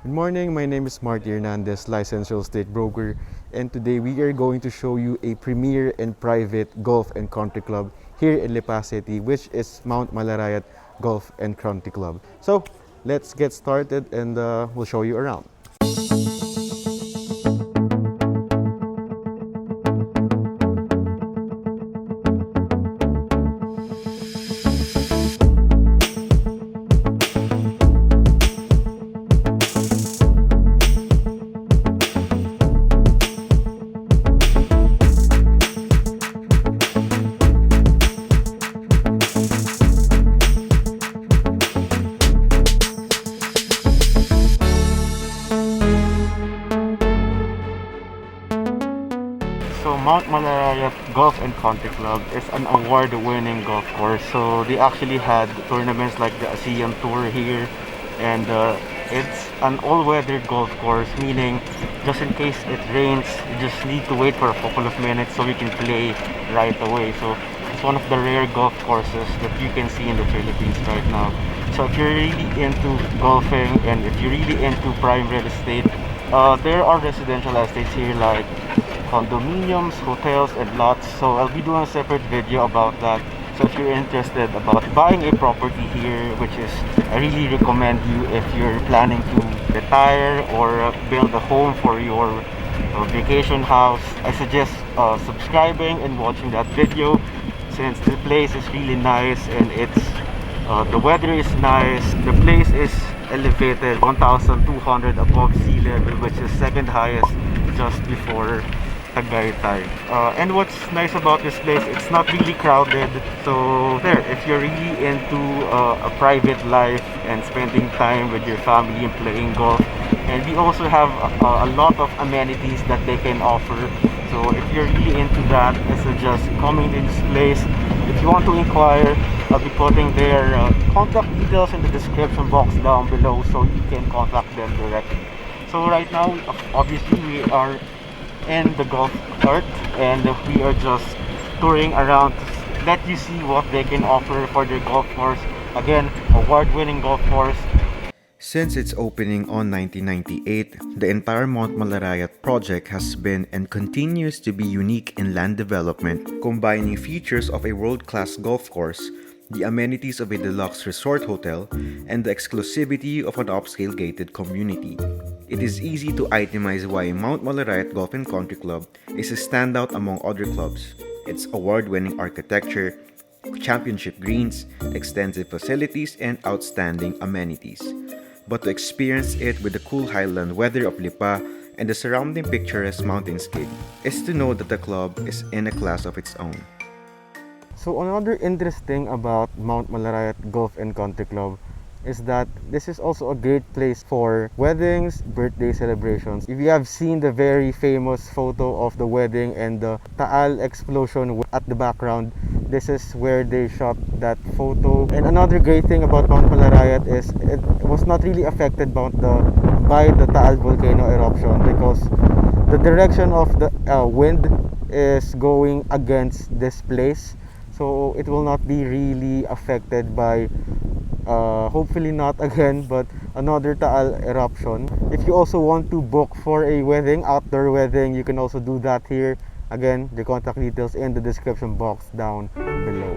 Good morning, my name is Marty Hernandez, licensed real estate broker, and today we are going to show you a premier and private golf and country club here in Lipa City, which is Mount Malarayat Golf and Country Club. So let's get started and we'll show you around. So Mount Malarayat Golf and Country Club is an award-winning golf course. So they actually had tournaments like the ASEAN Tour here, and it's an all-weather golf course, meaning just in case it rains, you just need to wait for a couple of minutes so you can play right away. So it's one of the rare golf courses that you can see in the Philippines right now. So if you're really into golfing and if you're really into prime real estate, there are residential estates here like condominiums, hotels, and lots. So I'll be doing a separate video about that. So if you're interested about buying a property here, which is I really recommend you if you're planning to retire or build a home for your vacation house, I suggest subscribing and watching that video since the place is really nice and the weather is nice. The place is elevated 1,200 above sea level, which is second highest just before Tagaytay. And what's nice about this place, it's not really crowded. So there, if you're really into a private life and spending time with your family and playing golf, and we also have a lot of amenities that they can offer. So if you're really into that, I suggest coming to this place. If you want to inquire, I'll be putting their contact details in the description box down below so you can contact them directly. So right now, obviously we are in the golf cart and we are just touring around to let you see what they can offer for their golf course. Again, award-winning golf course. Since its opening on 1998, the entire Mount Malarayat project has been and continues to be unique in land development, combining features of a world-class golf course, the amenities of a deluxe resort hotel, and the exclusivity of an upscale gated community. It is easy to itemize why Mount Malarayat Golf and Country Club is a standout among other clubs. Its award-winning architecture, championship greens, extensive facilities, and outstanding amenities. But to experience it with the cool highland weather of Lipa and the surrounding picturesque mountainscape is to know that the club is in a class of its own. So another interesting about Mount Malarayat Golf and Country Club is that this is also a great place for weddings, birthday celebrations. If you have seen the very famous photo of the wedding and the Taal explosion at the background, this is where they shot that photo. And another great thing about Mount Malarayat is it was not really affected by the Taal volcano eruption because the direction of the wind is going against this place, so it will not be really affected by hopefully not again, but another Taal eruption. If you also want to book for a wedding, outdoor wedding, you can also do that here. Again, the contact details in the description box down below.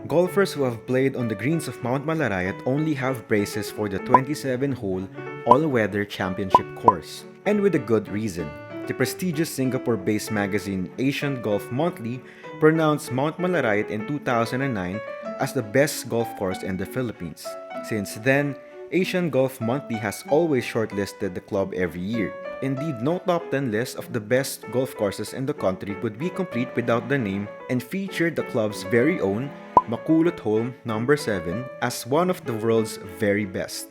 Golfers who have played on the greens of Mount Malarayat only have braces for the 27-hole all-weather championship course, and with a good reason. The prestigious Singapore-based magazine Asian Golf Monthly pronounced Mount Malarayat in 2009 as the best golf course in the Philippines. Since then, Asian Golf Monthly has always shortlisted the club every year. Indeed, no top 10 list of the best golf courses in the country would be complete without the name and feature the club's very own Makulot Home number 7 as one of the world's very best.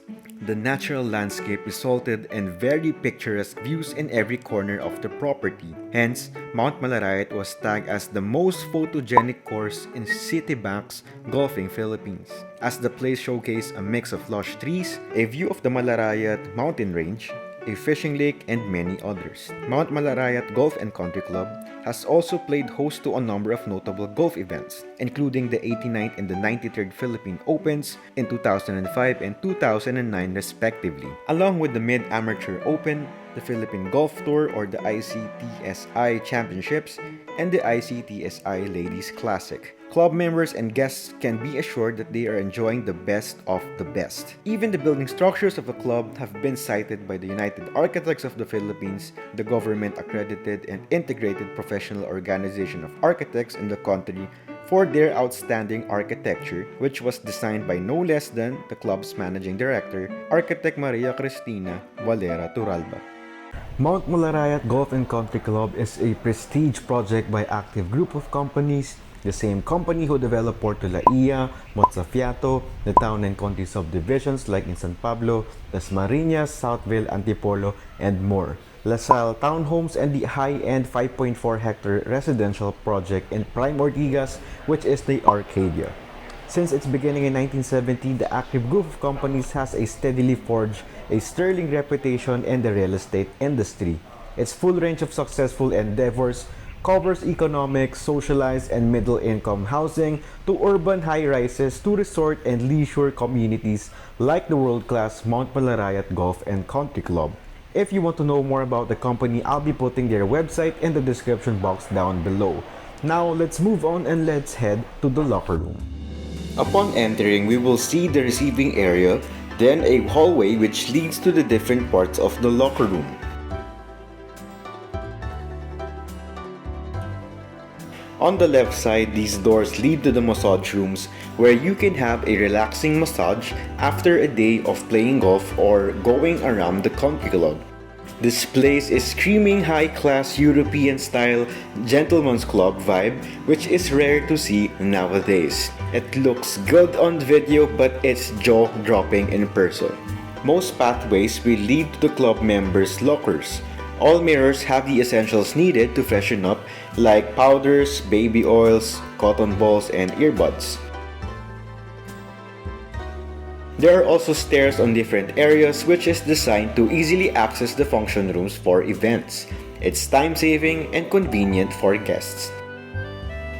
The natural landscape resulted in very picturesque views in every corner of the property. Hence, Mount Malarayat was tagged as the most photogenic course in Citibank's Golfing Philippines, as the place showcased a mix of lush trees, a view of the Malarayat mountain range, a fishing lake, and many others. Mount Malarayat Golf and Country Club has also played host to a number of notable golf events, including the 89th and the 93rd Philippine Opens in 2005 and 2009 respectively, along with the Mid-Amateur Open, the Philippine Golf Tour or the ICTSI Championships, and the ICTSI Ladies Classic. Club members and guests can be assured that they are enjoying the best of the best. Even the building structures of the club have been cited by the United Architects of the Philippines, the government-accredited and integrated professional organization of architects in the country, for their outstanding architecture, which was designed by no less than the club's managing director, architect Maria Cristina Valera Turalba. Mount Malarayat Golf and Country Club is a prestige project by active group of companies, the same company who developed Porto La Ia, Motzafiato, the town and county subdivisions like in San Pablo, Las Marinas, Southville, Antipolo, and more. LaSalle Townhomes and the high-end 5.4-hectare residential project in Prime Ortigas, which is the Arcadia. Since its beginning in 1970, the active group of companies has a steadily forged a sterling reputation in the real estate industry. Its full range of successful endeavors covers economic, socialized, and middle-income housing to urban high-rises to resort and leisure communities like the world-class Mount Malarayat Golf and Country Club. If you want to know more about the company, I'll be putting their website in the description box down below. Now, let's move on and let's head to the locker room. Upon entering, we will see the receiving area, then a hallway which leads to the different parts of the locker room. On the left side, these doors lead to the massage rooms where you can have a relaxing massage after a day of playing golf or going around the country club. This place is screaming high-class European-style gentleman's club vibe, which is rare to see nowadays. It looks good on video, but it's jaw-dropping in person. Most pathways will lead to the club members' lockers. All mirrors have the essentials needed to freshen up, like powders, baby oils, cotton balls, and earbuds. There are also stairs on different areas, which is designed to easily access the function rooms for events. It's time-saving and convenient for guests.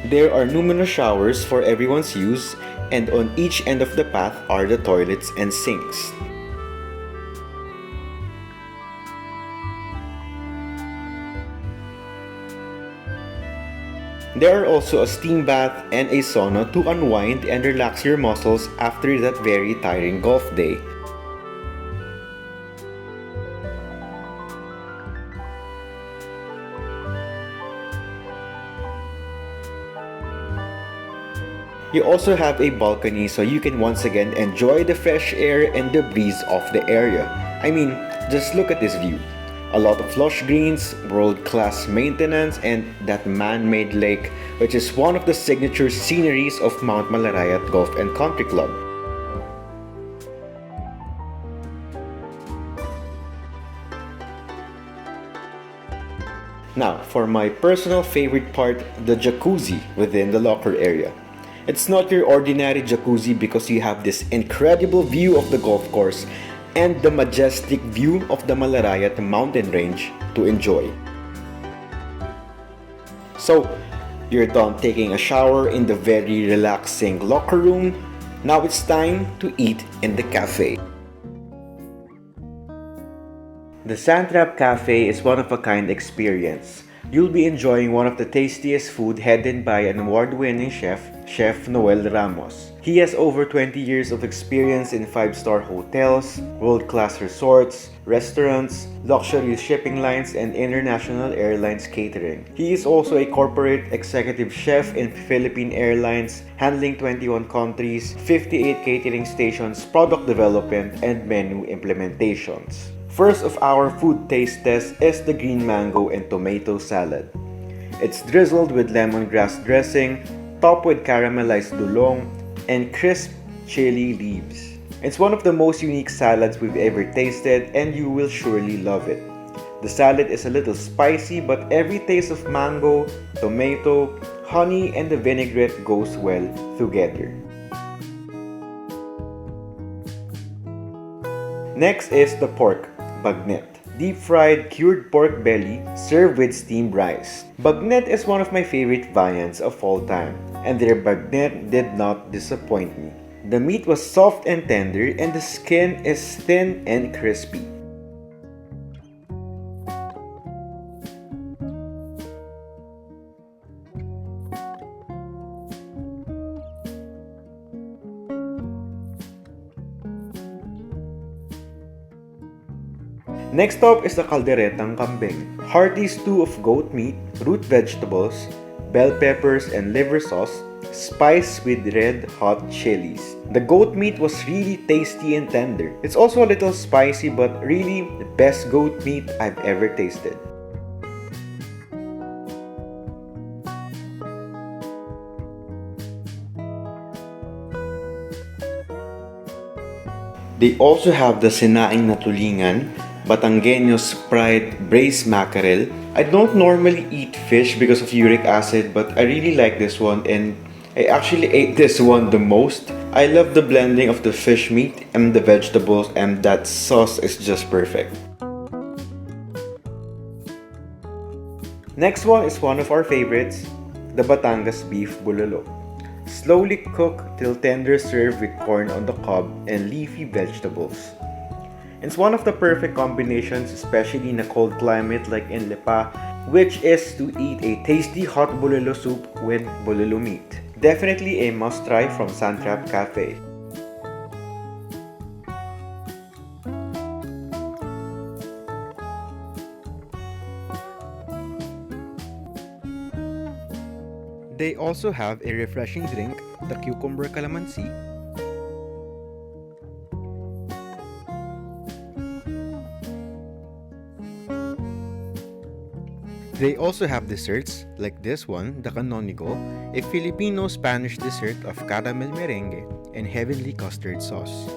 There are numerous showers for everyone's use, and on each end of the path are the toilets and sinks. There are also a steam bath and a sauna to unwind and relax your muscles after that very tiring golf day. You also have a balcony so you can once again enjoy the fresh air and the breeze of the area. I mean, just look at this view. A lot of lush greens, world-class maintenance, and that man-made lake, which is one of the signature sceneries of Mount Malarayat Golf and Country Club. Now, for my personal favorite part, the jacuzzi within the locker area. It's not your ordinary jacuzzi because you have this incredible view of the golf course and the majestic view of the Malarayat mountain range to enjoy. So, you're done taking a shower in the very relaxing locker room. Now it's time to eat in the cafe. The Sandtrap Cafe is one-of-a-kind experience. You'll be enjoying one of the tastiest food headed by an award-winning chef, Chef Noel Ramos. He has over 20 years of experience in 5-star hotels, world-class resorts, restaurants, luxury shipping lines, and international airlines catering. He is also a corporate executive chef in Philippine Airlines, handling 21 countries, 58 catering stations, product development, and menu implementations. First of our food taste test is the green mango and tomato salad. It's drizzled with lemongrass dressing, topped with caramelized dulong, and crisp chili leaves. It's one of the most unique salads we've ever tasted, and you will surely love it. The salad is a little spicy, but every taste of mango, tomato, honey, and the vinaigrette goes well together. Next is the pork bagnet. deep-fried cured pork belly served with steamed rice. Bagnet is one of my favorite viands of all time, and their bagnet did not disappoint me. The meat was soft and tender, and the skin is thin and crispy. Next up is the calderetang kambing. Hearty stew of goat meat, root vegetables, bell peppers, and liver sauce, spiced with red hot chilies. The goat meat was really tasty and tender. It's also a little spicy, but really the best goat meat I've ever tasted. They also have the sinaing na tulingan, Batangueños fried braised mackerel. I don't normally eat fish because of uric acid, but I really like this one, and I actually ate this one the most. I love the blending of the fish meat and the vegetables, and that sauce is just perfect. Next one is one of our favorites, the Batangas beef bulalo. Slowly cooked till tender, served with corn on the cob and leafy vegetables. It's one of the perfect combinations, especially in a cold climate like in Lipa, which is to eat a tasty hot bulalo soup with bulalo meat. Definitely a must try from Sandtrap Cafe. They also have a refreshing drink, the cucumber calamansi. They also have desserts like this one, the canonigo, a Filipino-Spanish dessert of caramel merengue and heavenly custard sauce.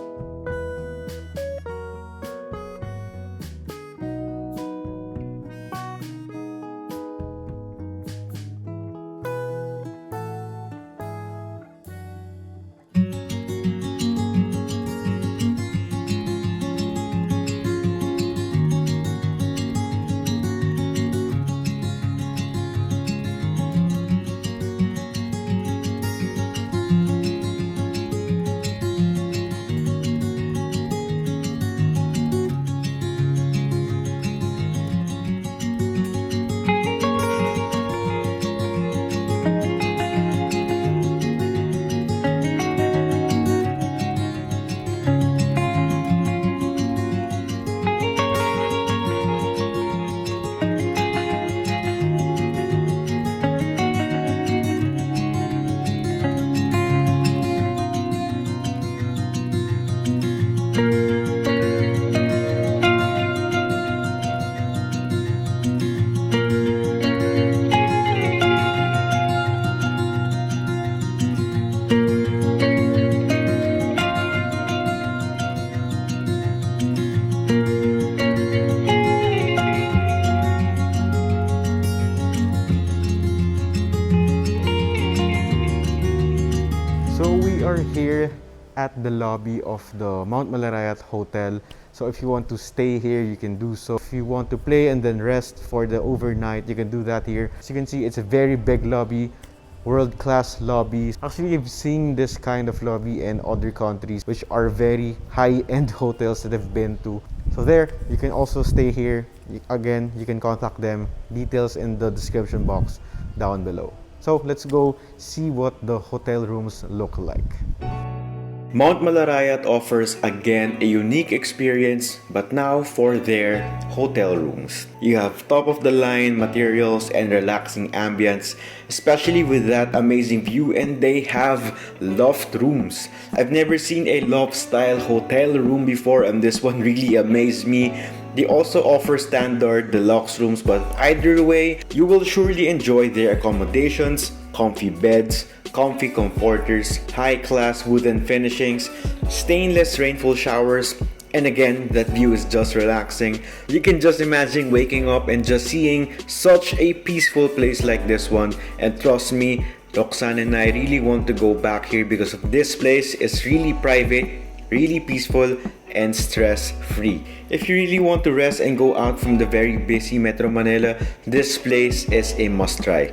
Here at the lobby of the Mount Malarayat Hotel. So if you want to stay here, you can do so. If you want to play and then rest for the overnight, you can do that here. As you can see, it's a very big lobby, world-class lobby. Actually, I've seen this kind of lobby in other countries, which are very high-end hotels that I've been to. So there, you can also stay here. Again, you can contact them. Details in the description box down below. So let's go see what the hotel rooms look like. Mount Malarayat offers again a unique experience, but now for their hotel rooms. You have top-of-the-line materials and relaxing ambience, especially with that amazing view, and they have loft rooms. I've never seen a loft-style hotel room before, and this one really amazed me. They also offer standard deluxe rooms, but either way, you will surely enjoy their accommodations, comfy beds, comfy comforters, high-class wooden finishings, stainless rainfall showers, and again, that view is just relaxing. You can just imagine waking up and just seeing such a peaceful place like this one. And trust me, Roxanne and I really want to go back here because of this place is really private, really peaceful, and stress-free. If you really want to rest and go out from the very busy Metro Manila, this place is a must-try.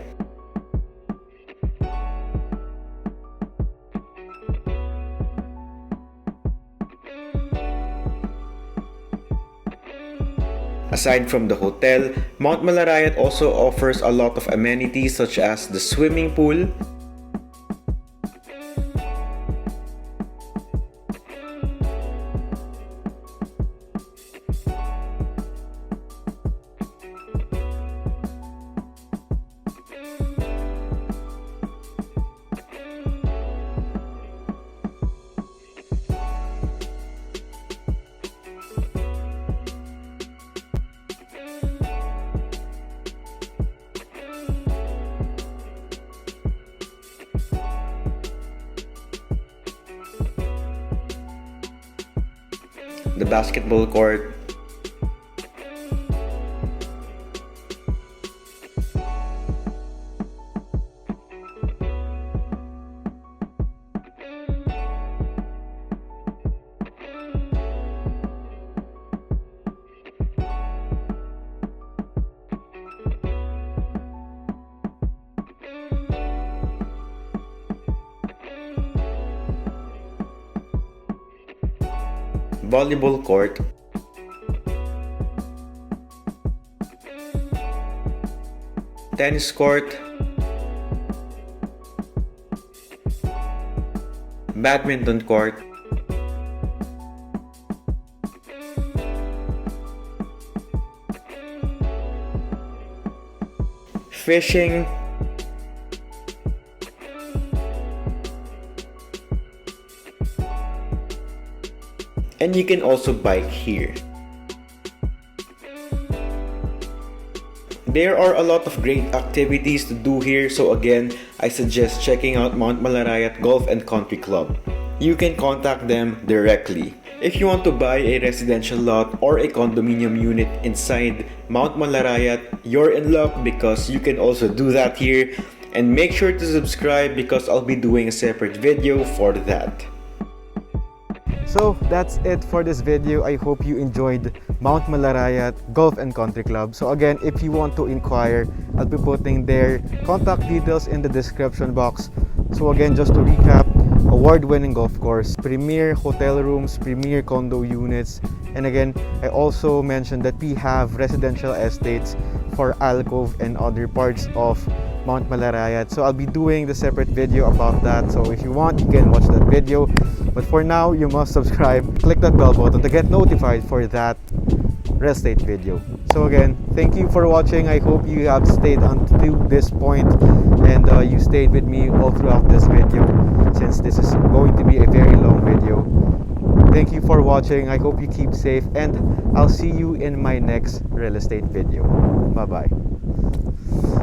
Aside from the hotel, Mount Malarayat also offers a lot of amenities such as the swimming pool, the basketball court, volleyball court, tennis court, badminton court, fishing, and you can also bike here. There are a lot of great activities to do here, so again, I suggest checking out Mount Malarayat Golf and Country Club. You can contact them directly. If you want to buy a residential lot or a condominium unit inside Mount Malarayat, you're in luck because you can also do that here. And make sure to subscribe because I'll be doing a separate video for that. So that's it for this video. I hope you enjoyed Mount Malarayat Golf and Country Club. So again, if you want to inquire, I'll be putting their contact details in the description box. So again, just to recap, award-winning golf course, premier hotel rooms, premier condo units, and again, I also mentioned that we have residential estates for Alcove and other parts of Mount Malarayat. So I'll be doing the separate video about that. So if you want, you can watch that video. But for now, you must subscribe, click that bell button to get notified for that real estate video. So again, thank you for watching. I hope you have stayed until this point and you stayed with me all throughout this video, since this is going to be a very long video. Thank you for watching. I hope you keep safe and I'll see you in my next real estate video. Bye bye.